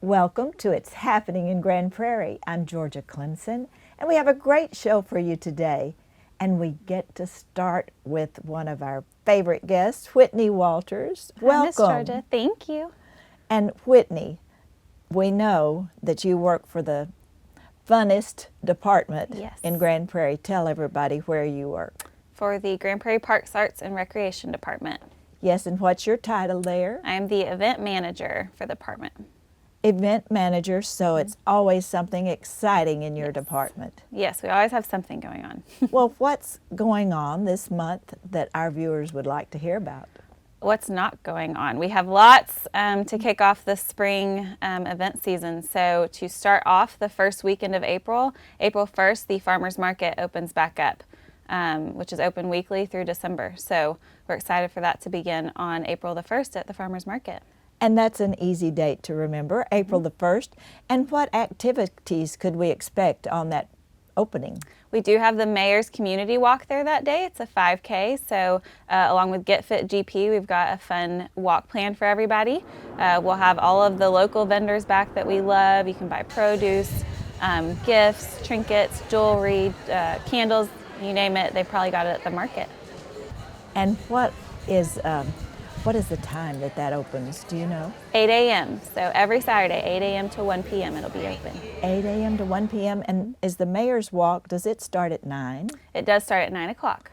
Welcome to It's Happening in Grand Prairie. I'm Georgia Clemson, and we have a great show for you today. And we get to start with one of our favorite guests, Whitney Walters. Welcome. Hi, Miss Georgia. Thank you. And Whitney, we know that you work for the funnest department in Grand Prairie. Tell everybody where you work. For the Grand Prairie Parks, Arts, and Recreation Department. Yes, and what's your title there? I am the event manager for the department. Event manager, so it's always something exciting in your department. Yes, we always have something going on. Well, what's going on this month that our viewers would like to hear about? What's not going on? We have lots to kick off the spring event season. So to start off the first weekend of April, April 1st, the Farmers Market opens back up, which is open weekly through December. So we're excited for that to begin on April the 1st at the Farmers Market. And that's an easy date to remember, April the 1st. And what activities could we expect on that opening? We do have the Mayor's Community Walk there that day. It's a 5K, so along with Get Fit GP, we've got a fun walk plan for everybody. We'll have all of the local vendors back that we love. You can buy produce, gifts, trinkets, jewelry, candles, you name it. They probably got it at the market. And what is the time that opens? Do you know? 8 a.m. So every Saturday, 8 a.m. to 1 p.m. it'll be open. 8 a.m. to 1 p.m. And is the Mayor's Walk, does it start at 9? It does start at 9 o'clock.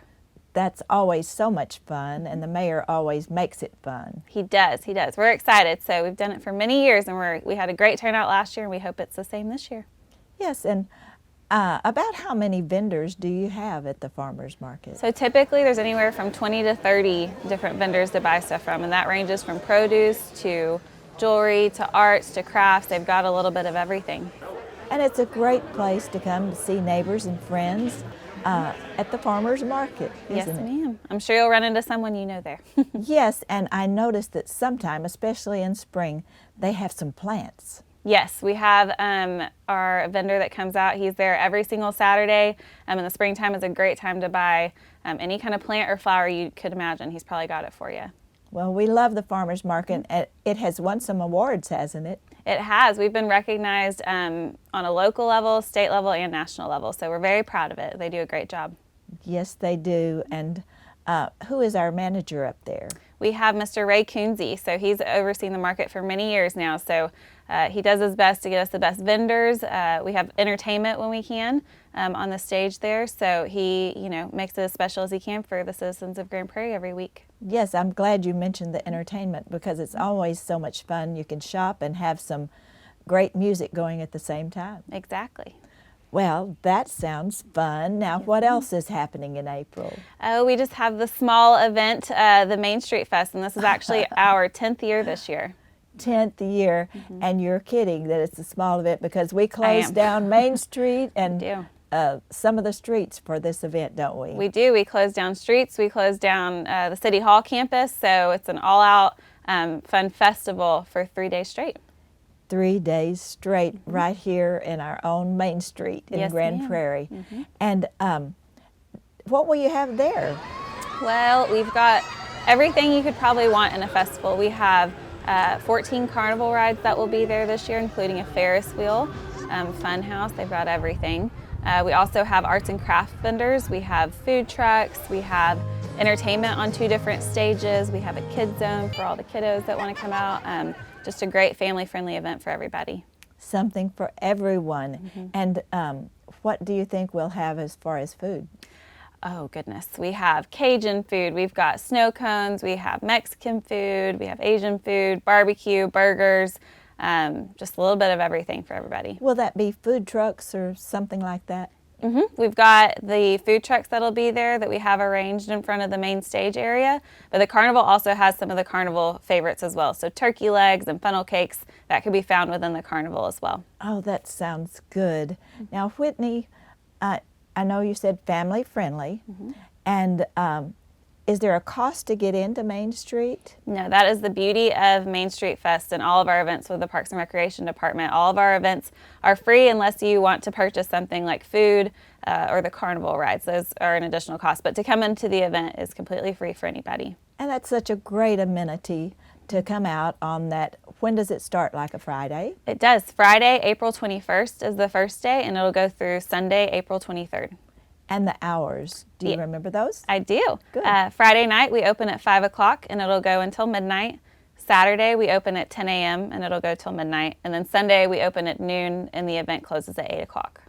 That's always so much fun, and the mayor always makes it fun. He does. We're excited. So we've done it for many years, and we had a great turnout last year, and we hope it's the same this year. Yes, and about how many vendors do you have at the farmers market? So typically there's anywhere from 20 to 30 different vendors to buy stuff from, and that ranges from produce to jewelry to arts to crafts. They've got a little bit of everything. And it's a great place to come to see neighbors and friends at the farmers market, Yes, isn't it? ma'am. I'm sure you'll run into someone you know there. Yes, and I noticed that sometime, especially in spring, they have some plants. Yes, we have our vendor that comes out. He's there every single Saturday. In the springtime is a great time to buy any kind of plant or flower you could imagine. He's probably got it for you. Well, we love the farmers market. It has won some awards, hasn't it? It has. We've been recognized on a local level, state level, and national level. So we're very proud of it. They do a great job. Yes, they do. And who is our manager up there? We have Mr. Ray Coonsey. So he's overseen the market for many years now. So he does his best to get us the best vendors. We have entertainment when we can on the stage there. So he, makes it as special as he can for the citizens of Grand Prairie every week. Yes, I'm glad you mentioned the entertainment because it's always so much fun. You can shop and have some great music going at the same time. Exactly. Well, that sounds fun. Now, what else is happening in April? Oh, we just have the small event, the Main Street Fest, and this is actually our 10th year this year. 10th year, and you're kidding that it's a small event because we close down Main Street and some of the streets for this event, don't we? We do. We close down streets. We close down the City Hall campus, so it's an all-out fun festival for 3 days straight. 3 days straight right here in our own Main Street in Grand Prairie. And what will you have there? Well, we've got everything you could probably want in a festival. We have 14 carnival rides that will be there this year, including a Ferris wheel, fun house. They've got everything. We also have arts and craft vendors. We have food trucks. We have entertainment on 2 different stages. We have a kids zone for all the kiddos that want to come out. Just a great family-friendly event for everybody. Something for everyone. And what do you think we'll have as far as food? Oh goodness, we have Cajun food, we've got snow cones, we have Mexican food, we have Asian food, barbecue, burgers, just a little bit of everything for everybody. Will that be food trucks or something like that? We've got the food trucks that'll be there that we have arranged in front of the main stage area, but the carnival also has some of the carnival favorites as well. So turkey legs and funnel cakes that could be found within the carnival as well. Oh, that sounds good. Now, Whitney, I know you said family friendly, and is there a cost to get into Main Street? No, that is the beauty of Main Street Fest and all of our events with the Parks and Recreation Department. All of our events are free unless you want to purchase something like food or the carnival rides. Those are an additional cost, but to come into the event is completely free for anybody. And that's such a great amenity to come out on that when does it start, like a Friday? It does. Friday, April 21st is the first day, and it'll go through Sunday, April 23rd. And the hours, do you remember those? I do. Good. Friday night, we open at 5 o'clock, and it'll go until midnight. Saturday, we open at 10 a.m., and it'll go till midnight. And then Sunday, we open at noon, and the event closes at 8 o'clock.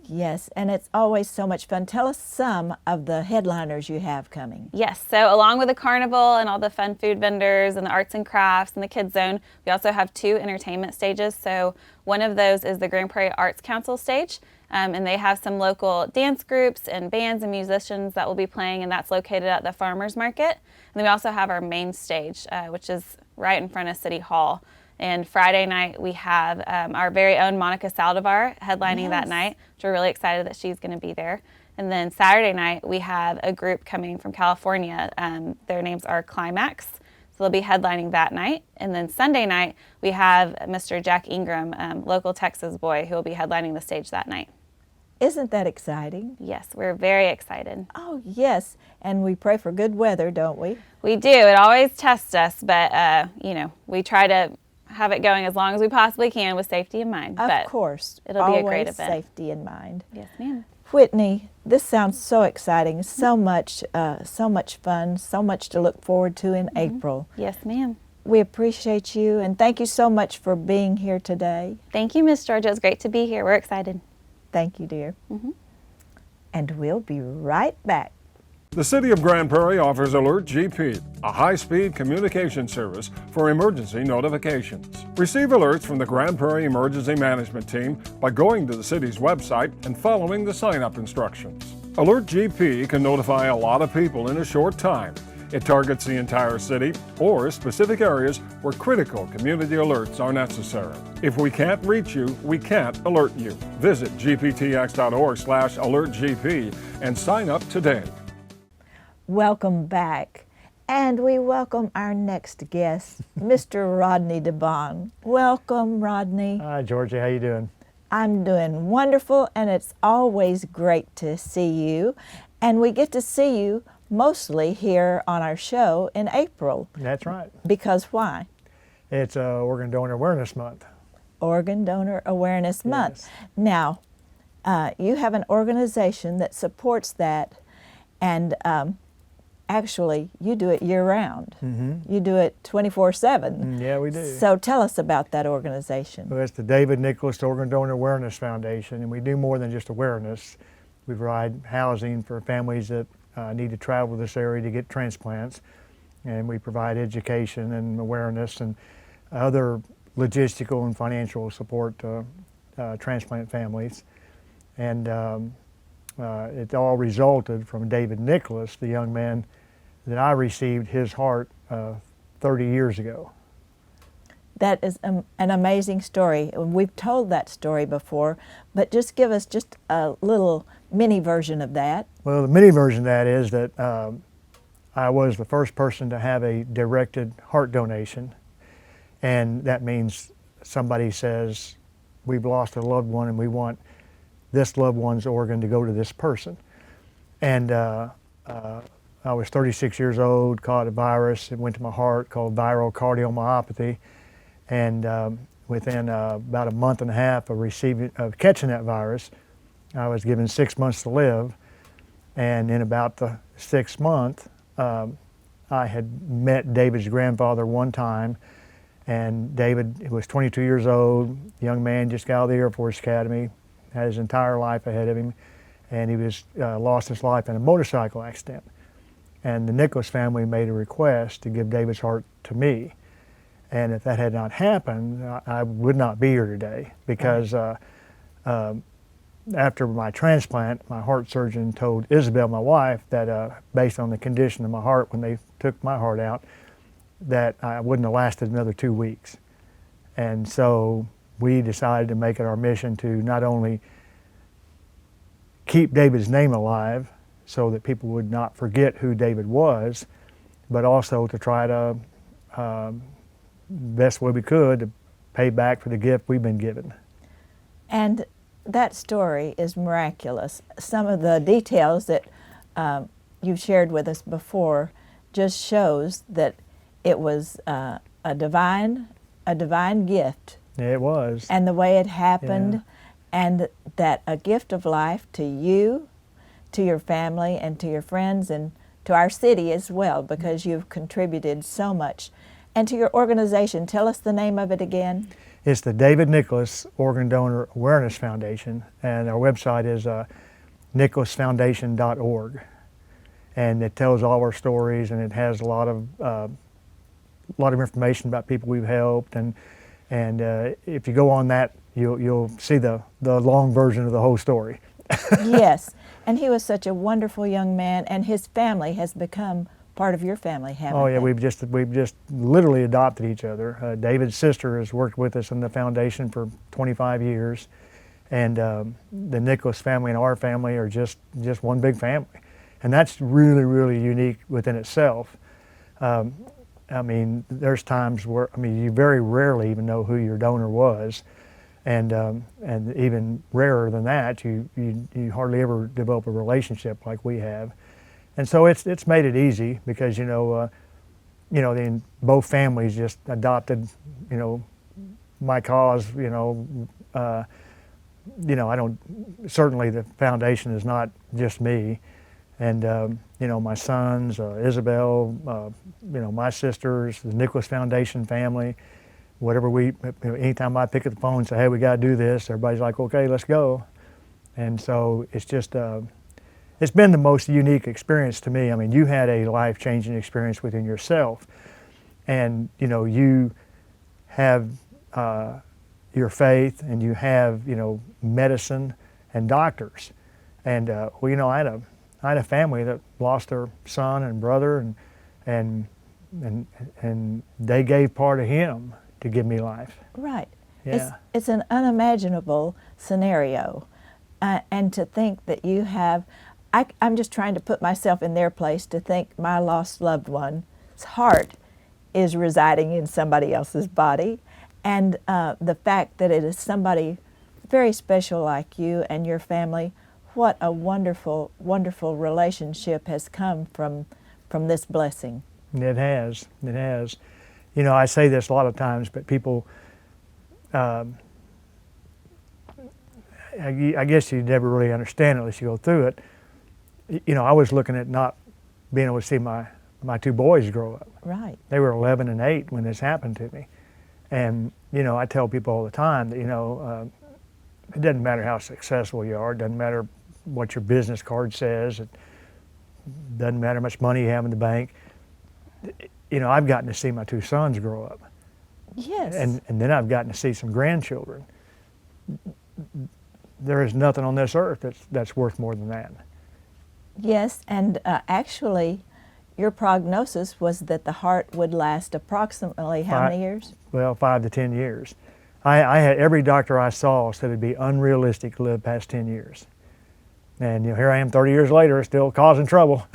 Yes, and it's always so much fun. Tell us some of the headliners you have coming. Yes, so along with the carnival and all the fun food vendors and the arts and crafts and the kids zone, we also have 2 entertainment stages. So one of those is the Grand Prairie Arts Council stage, and they have some local dance groups and bands and musicians that will be playing, and that's located at the Farmers Market. And then we also have our main stage, which is right in front of City Hall. And Friday night, we have our very own Monica Saldivar headlining that night, which we're really excited that she's going to be there. And then Saturday night, we have a group coming from California. Their names are Climax, so they'll be headlining that night. And then Sunday night, we have Mr. Jack Ingram, local Texas boy, who will be headlining the stage that night. Isn't that exciting? Yes, we're very excited. Oh, yes. And we pray for good weather, don't we? We do. It always tests us, but, we try to have it going as long as we possibly can with safety in mind. Of but course. It'll be a great event. Safety in mind. Yes, ma'am. Whitney, this sounds so exciting, so much fun, so much to look forward to in April. Yes, ma'am. We appreciate you, and thank you so much for being here today. Thank you, Miss Georgia. It's great to be here. We're excited. Thank you, dear. And we'll be right back. The City of Grand Prairie offers Alert GP, a high-speed communication service for emergency notifications. Receive alerts from the Grand Prairie Emergency Management Team by going to the city's website and following the sign-up instructions. Alert GP can notify a lot of people in a short time. It targets the entire city or specific areas where critical community alerts are necessary. If we can't reach you, we can't alert you. Visit gptx.org/alertgp and sign up today. Welcome back. And we welcome our next guest, Mr. Rodney DeBon. Welcome, Rodney. Hi, Georgia. How you doing? I'm doing wonderful, and it's always great to see you. And we get to see you mostly here on our show in April. That's right. Because why? It's Organ Donor Awareness Month. Organ Donor Awareness Month. Yes. Now, you have an organization that supports that, and actually, you do it year-round. You do it 24/7. Yeah, we do. So tell us about that organization. Well, it's the David Nicholas Organ Donor Awareness Foundation, and we do more than just awareness. We provide housing for families that need to travel to this area to get transplants, and we provide education and awareness and other logistical and financial support to transplant families. And it all resulted from David Nicholas, the young man that I received his heart 30 years ago. That is an amazing story. We've told that story before, but just give us just a little mini version of that. Well, the mini version of that is that I was the first person to have a directed heart donation, and that means somebody says, we've lost a loved one and we want this loved one's organ to go to this person. And I was 36 years old, caught a virus, it went to my heart called viral cardiomyopathy, and within about a month and a half of catching that virus, I was given 6 months to live, and in about the 6th month, I had met David's grandfather one time, and David was 22 years old, young man, just got out of the Air Force Academy, had his entire life ahead of him, and he was lost his life in a motorcycle accident. And the Nicholas family made a request to give David's heart to me. And if that had not happened, I would not be here today, because after my transplant, my heart surgeon told Isabel, my wife, that based on the condition of my heart when they took my heart out, that I wouldn't have lasted another 2 weeks. And so we decided to make it our mission to not only keep David's name alive so that people would not forget who David was, but also to try to, best way we could, to pay back for the gift we've been given. And that story is miraculous. Some of the details that you've shared with us before just shows that it was a divine a divine gift, It was. and the way it happened, Yeah. and that a gift of life to you, to your family, and to your friends, and to our city as well, because you've contributed so much. And to your organization, tell us the name of it again. It's the David Nicholas Organ Donor Awareness Foundation, and our website is nicholasfoundation.org. And it tells all our stories, and it has a lot of information about people we've helped, and if you go on that, you'll see the long version of the whole story. Yes, and he was such a wonderful young man, and his family has become part of your family, haven't Oh yeah, they? we've just literally adopted each other. David's sister has worked with us in the foundation for 25 years, and the Nicholas family and our family are just one big family, and that's really unique within itself. I mean, there's times where you very rarely even know who your donor was, and even rarer than that, you hardly ever develop a relationship like we have. And so it's made it easy because then both families just adopted my cause. I don't, certainly the foundation is not just me, and my sons, Isabel, my sisters, the Nicholas Foundation family. Whatever anytime I pick up the phone and say, hey, we got to do this, everybody's like, okay, let's go. And so it's just. It's been the most unique experience to me. I mean, you had a life-changing experience within yourself, and you have your faith, and you have medicine and doctors, and I had a family that lost their son and brother, and they gave part of him to give me life. Right. Yeah. It's an unimaginable scenario, and to think that you have. I'm just trying to put myself in their place, to think my lost loved one's heart is residing in somebody else's body, and the fact that it is somebody very special like you and your family. What a wonderful, wonderful relationship has come from this blessing. It has. It has. I say this a lot of times, but people, I guess you never really understand it unless you go through it. I was looking at not being able to see my two boys grow up. Right. They were 11 and 8 when this happened to me. And, I tell people all the time that, it doesn't matter how successful you are, it doesn't matter what your business card says, it doesn't matter how much money you have in the bank. I've gotten to see my two sons grow up. Yes. And then I've gotten to see some grandchildren. There is nothing on this earth that's worth more than that. Yes, and actually, your prognosis was that the heart would last approximately how many years? Well, 5 to 10 years. I had every doctor I saw said it'd be unrealistic to live past 10 years. And here I am 30 years later, still causing trouble.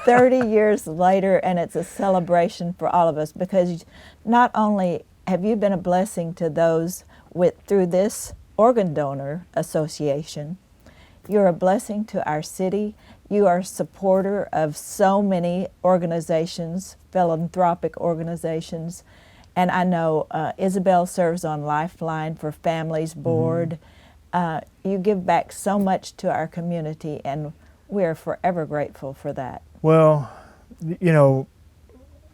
30 years later, and it's a celebration for all of us, because not only have you been a blessing to those through this organ donor association, you're a blessing to our city. You are a supporter of so many organizations, philanthropic organizations. And I know Isabel serves on Lifeline for Families Board. You give back so much to our community, and we're forever grateful for that. Well,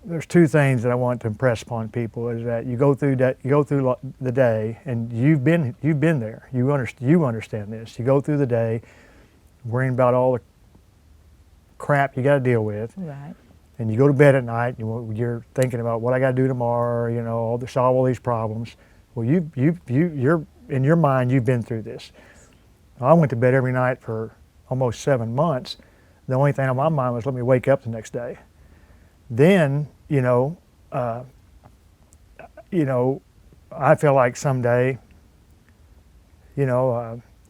there's two things that I want to impress upon people is that you go through the day, and you've been there. You understand this. You go through the day worrying about all the crap you got to deal with, Right. and you go to bed at night. You're thinking about what I got to do tomorrow. Solve all these problems. Well, you're in your mind. You've been through this. I went to bed every night for almost 7 months. The only thing on my mind was let me wake up the next day. Then, I feel like someday,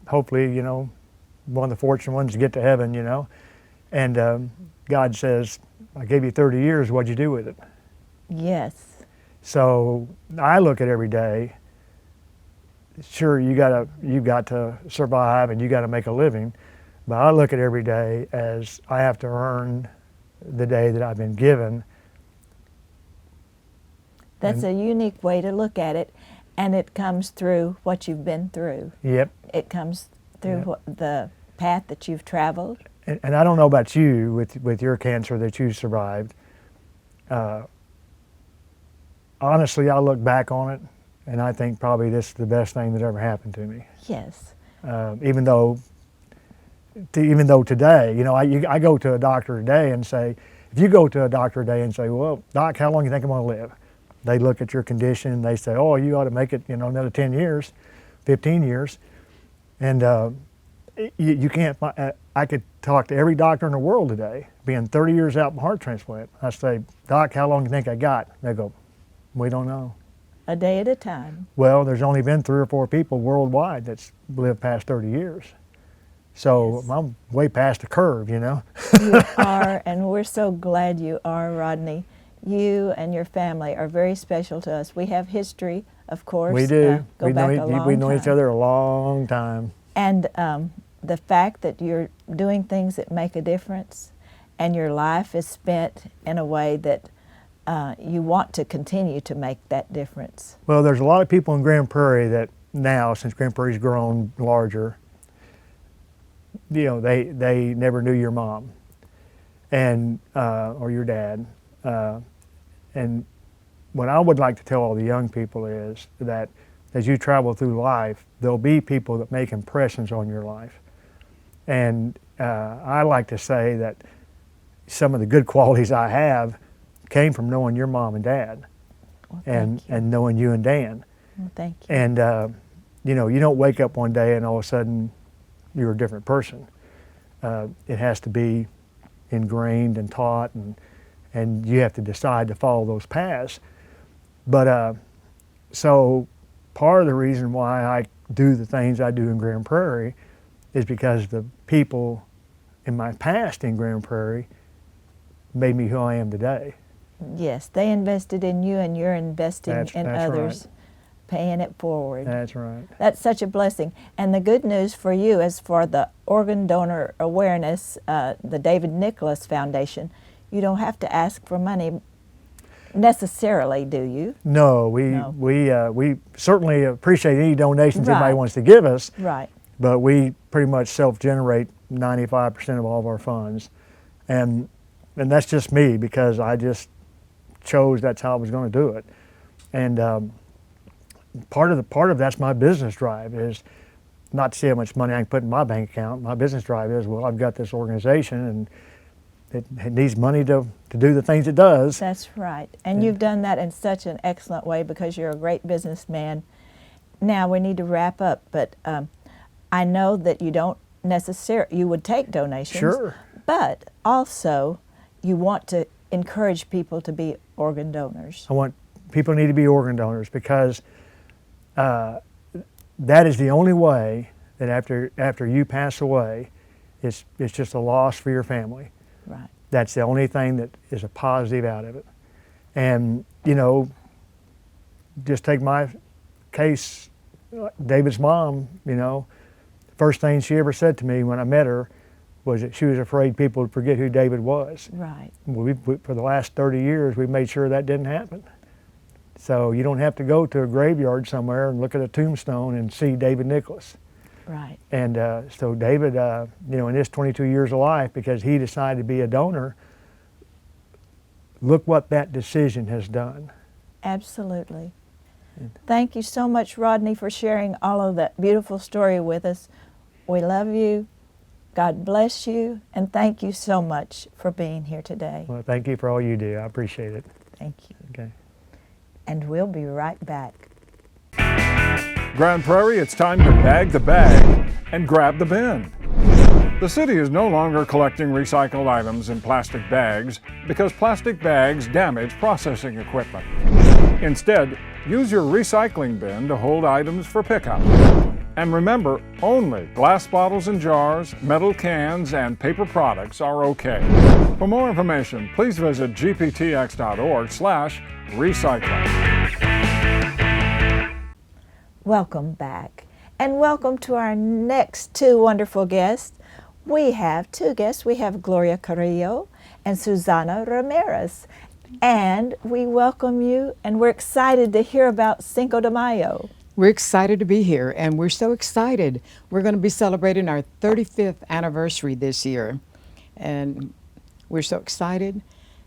hopefully, one of the fortunate ones to get to heaven, and God says, I gave you 30 years, what'd you do with it? Yes. So I look at every day, sure, you got to survive and you got to make a living, but I look at every day as I have to earn the day that I've been given That's a unique way to look at it, and it comes through what you've been through. Yep. It comes through Yep. the path that you've traveled. And I don't know about you with your cancer that you survived. Honestly, I look back on it, and I think probably this is the best thing that ever happened to me. Yes. Even though today, you know, I go to a doctor today and say, if you go to a doctor today and say, well, doc, how long do you think I'm going to live? They look at your condition and they say, oh, you ought to make it, you know, another 10 years, 15 years. And you can't find, I could talk to every doctor in the world today, being 30 years out from heart transplant. I say, doc, how long do you think I got? They go, we don't know. A day at a time. Well, there's only been 3 or 4 people worldwide that's lived past 30 years. So Yes. I'm way past the curve, you know. You are, and we're so glad you are, Rodney. You and your family are very special to us. We have history, of course. We do. Go back a long We've known each time. other a long time. And the fact that you're doing things that make a difference, and your life is spent in a way that you want to continue to make that difference. Well, there's a lot of people in Grand Prairie that now, since Grand Prairie's grown larger, you know, they never knew your mom and or your dad. And what I would like to tell all the young people is that as you travel through life, there'll be people that make impressions on your life. And I like to say that some of the good qualities I have came from knowing your mom and dad, Well, and thank you. and knowing you and Dan. Well, thank you. And you know, you don't wake up one day and all of a sudden you're a different person. It has to be ingrained and taught, and you have to decide to follow those paths. But so part of the reason why I do the things I do in Grand Prairie is because the people in my past in Grand Prairie made me who I am today. Yes, they invested in you, and you're investing That's others, right. paying it forward. That's right. That's such a blessing. And the good news for you is for the Organ Donor Awareness, the David Nicholas Foundation, you don't have to ask for money necessarily, do you? No, No. we certainly appreciate any donations anybody Right. wants to give us, Right. but we pretty much self-generate 95% of all of our funds. And that's just me, because I just chose that's how I was going to do it. And part of that's my business drive, is not to see how much money I can put in my bank account. My business drive is, well, I've got this organization and it needs money to do the things it does. That's right. And you've done that in such an excellent way, because you're a great businessman. Now we need to wrap up, but I know that you don't necessarily, you would take donations. Sure. But also you want to encourage people to be organ donors. I want people need to be organ donors, because that is the only way that after you pass away, it's just a loss for your family. Right. That's the only thing that is a positive out of it. And, you know, just take my case, David's mom, you know, first thing she ever said to me when I met her was that she was afraid people would forget who David was. Right. Well, for the last 30 years, we've made sure that didn't happen. So you don't have to go to a graveyard somewhere and look at a tombstone and see David Nicholas. Right. And so David, you know, in his 22 years of life, because he decided to be a donor, look what that decision has done. Absolutely. Thank you so much, Rodney, for sharing all of that beautiful story with us. We love you. God bless you, and thank you so much for being here today. Well, thank you for all you do. I appreciate it. Thank you. Okay. And we'll be right back. Grand Prairie, it's time to bag the bag and grab the bin. The city is no longer collecting recycled items in plastic bags because plastic bags damage processing equipment. Instead, use your recycling bin to hold items for pickup. And remember, only glass bottles and jars, metal cans, and paper products are okay. For more information, please visit gptx.org/recycling. Welcome back, and welcome to our next two wonderful guests. We have two guests. We have Gloria Carrillo and Susana Ramirez. And we welcome you, and we're excited to hear about Cinco de Mayo. We're excited to be here, and we're so excited. We're going to be celebrating our 35th anniversary this year, and we're so excited.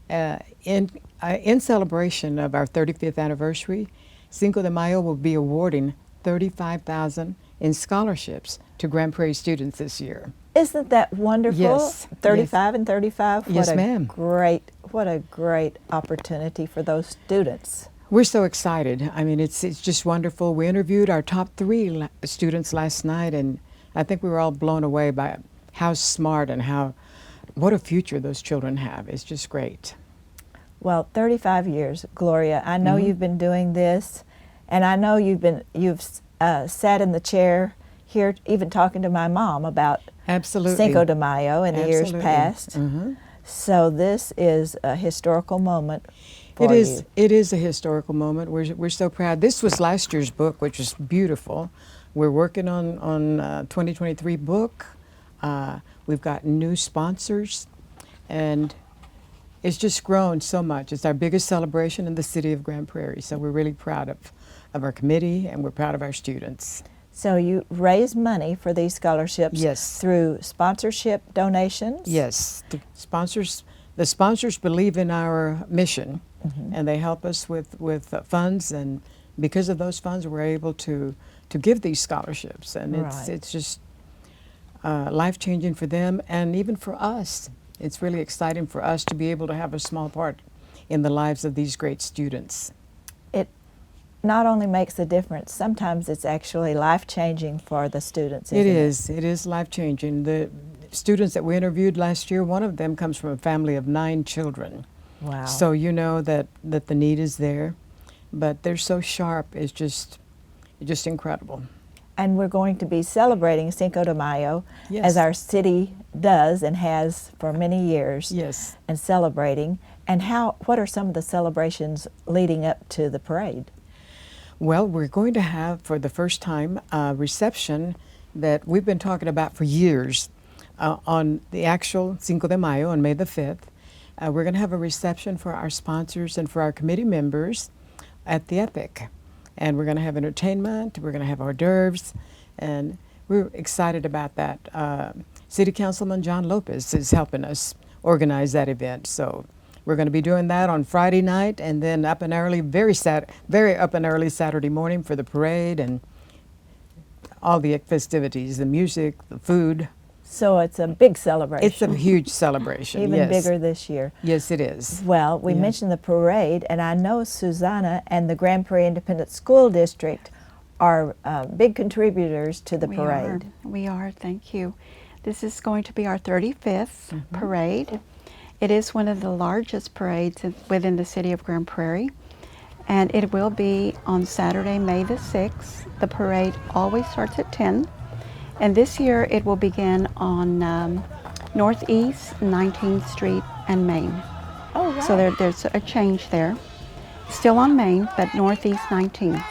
In celebration of our 35th anniversary, Cinco de Mayo will be awarding $35,000 in scholarships to Grand Prairie students this year. Isn't that wonderful? Yes. 35 and 35. Yes, ma'am. What a great opportunity for those students. We're so excited. I mean, it's just wonderful. We interviewed our top 3 students last night, and I think we were all blown away by how smart and what a future those children have. It's just great. Well, 35 years, Gloria. I know you've been doing this, and I know you've sat in the chair here, even talking to my mom about Absolutely. Cinco de Mayo in the years Absolutely. past. So this is a historical moment for It is. you. It is a historical moment. We're so proud. This was last year's book, which is beautiful. We're working on 2023 book. We've got new sponsors, and it's just grown so much. It's our biggest celebration in the city of Grand Prairie. So we're really proud of our committee, and we're proud of our students. So you raise money for these scholarships Yes. through sponsorship donations? Yes, the sponsors believe in our mission, and they help us with funds, and because of those funds, we're able to give these scholarships, and Right. it's just life-changing for them, and even for us. It's really exciting for us to be able to have a small part in the lives of these great students. It not only makes a difference, sometimes it's actually life-changing for the students, isn't it? It is life-changing. The students that we interviewed last year, one of them comes from a family of 9 children. Wow. So you know that the need is there, but they're so sharp. It's just incredible. And we're going to be celebrating Cinco de Mayo, Yes. as our city does and has for many years, Yes. and celebrating. And what are some of the celebrations leading up to the parade? Well, we're going to have, for the first time, a reception that we've been talking about for years on the actual Cinco de Mayo on May the 5th. We're going to have a reception for our sponsors and for our committee members at the Epic. And we're going to have entertainment, we're going to have hors d'oeuvres, and we're excited about that. City Councilman John Lopez is helping us organize that event. So we're going to be doing that on Friday night, and then up and early, very up and early Saturday morning for the parade and all the festivities, the music, the food. So it's a big celebration. It's a huge celebration. Even yes. bigger this year. Yes, it is. Well, we Yeah. mentioned the parade, and I know Susanna and the Grand Prairie Independent School District are big contributors to the parade. We are, thank you. This is going to be our 35th parade. It is one of the largest parades within the city of Grand Prairie, and it will be on Saturday, May the 6th. The parade always starts at 10, and this year it will begin on Northeast 19th Street and Main. Oh, right. So there's a change there. Still on Main, but Northeast 19th.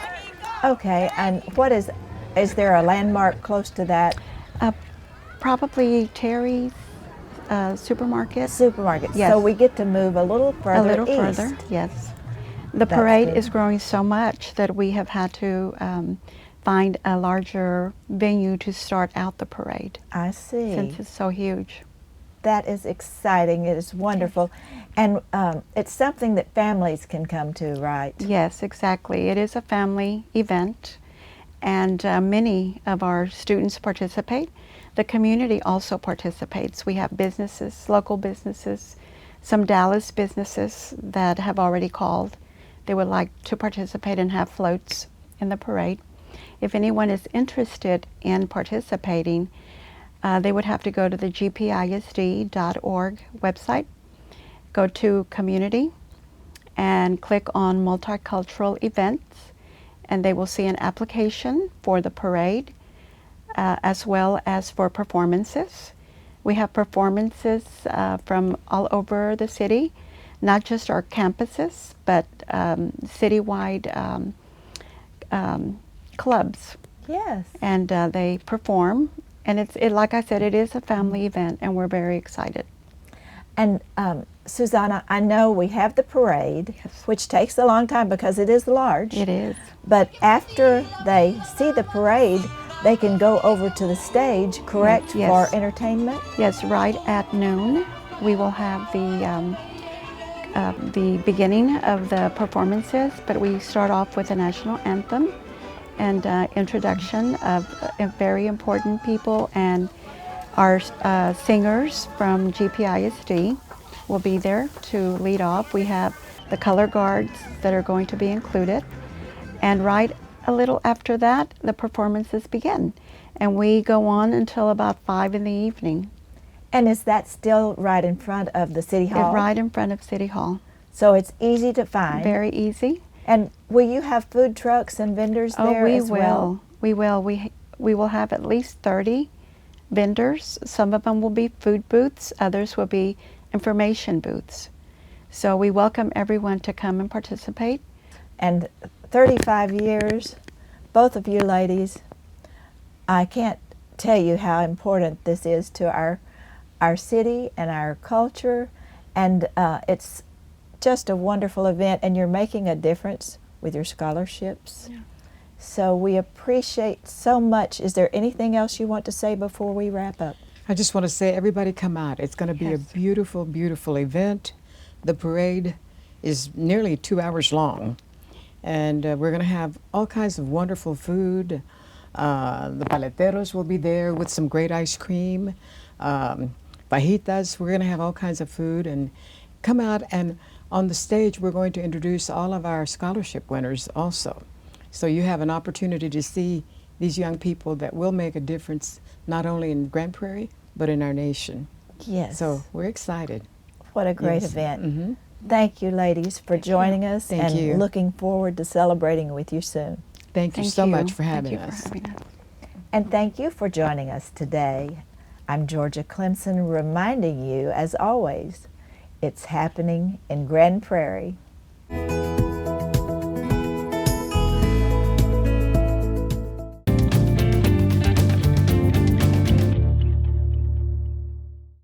Okay, and is there a landmark close to that? Probably Terry's supermarket. Supermarket. Yes. So we get to move a little further A little east. further, yes. The That's parade good. is growing so much that we have had to find a larger venue to start out the parade I see. since it's so huge. That is exciting. It is wonderful. And it's something that families can come to, right? Yes, exactly. It is a family event, and many of our students participate. The community also participates. We have businesses, local businesses, some Dallas businesses that have already called. They would like to participate and have floats in the parade. If anyone is interested in participating, they would have to go to the gpisd.org website, go to community, and click on multicultural events, and they will see an application for the parade as well as for performances. We have performances from all over the city, not just our campuses, but citywide clubs. Yes. And they perform, and like I said, it is a family event, and we're very excited. And Susanna, I know we have the parade, Yes. which takes a long time because it is large. It is. But after they see the parade, they can go over to the stage, correct, Yes. for entertainment? Yes, right at noon, we will have the beginning of the performances, but we start off with a national anthem and introduction of very important people, and our singers from GPISD will be there to lead off. We have the color guards that are going to be included, and right a little after that, the performances begin, and we go on until about 5 in the evening. And is that still right in front of the City Hall? Right in front of City Hall. So it's easy to find. Very easy. And will you have food trucks and vendors there as well? We will. We will have at least 30 vendors. Some of them will be food booths, others will be information booths. So we welcome everyone to come and participate. And 35 years, both of you ladies, I can't tell you how important this is to our city and our culture, and it's just a wonderful event, and you're making a difference with your scholarships. Yeah. So we appreciate so much. Is there anything else you want to say before we wrap up? I just want to say, everybody come out. It's going to be Yes. a beautiful, beautiful event. The parade is nearly 2 hours long, and we're going to have all kinds of wonderful food. The paleteros will be there with some great ice cream. Fajitas, we're going to have all kinds of food. And come out, and on the stage, we're going to introduce all of our scholarship winners also. So you have an opportunity to see these young people that will make a difference not only in Grand Prairie, but in our nation. Yes. So we're excited. What a great Yes. event. Mhm. Thank you, ladies, for joining us, Thank and you. looking forward to celebrating with you soon. Thank you Thank so you. much for having Thank you us. for having us. And thank you for joining us today. I'm Georgia Clemson, reminding you, as always, it's happening in Grand Prairie.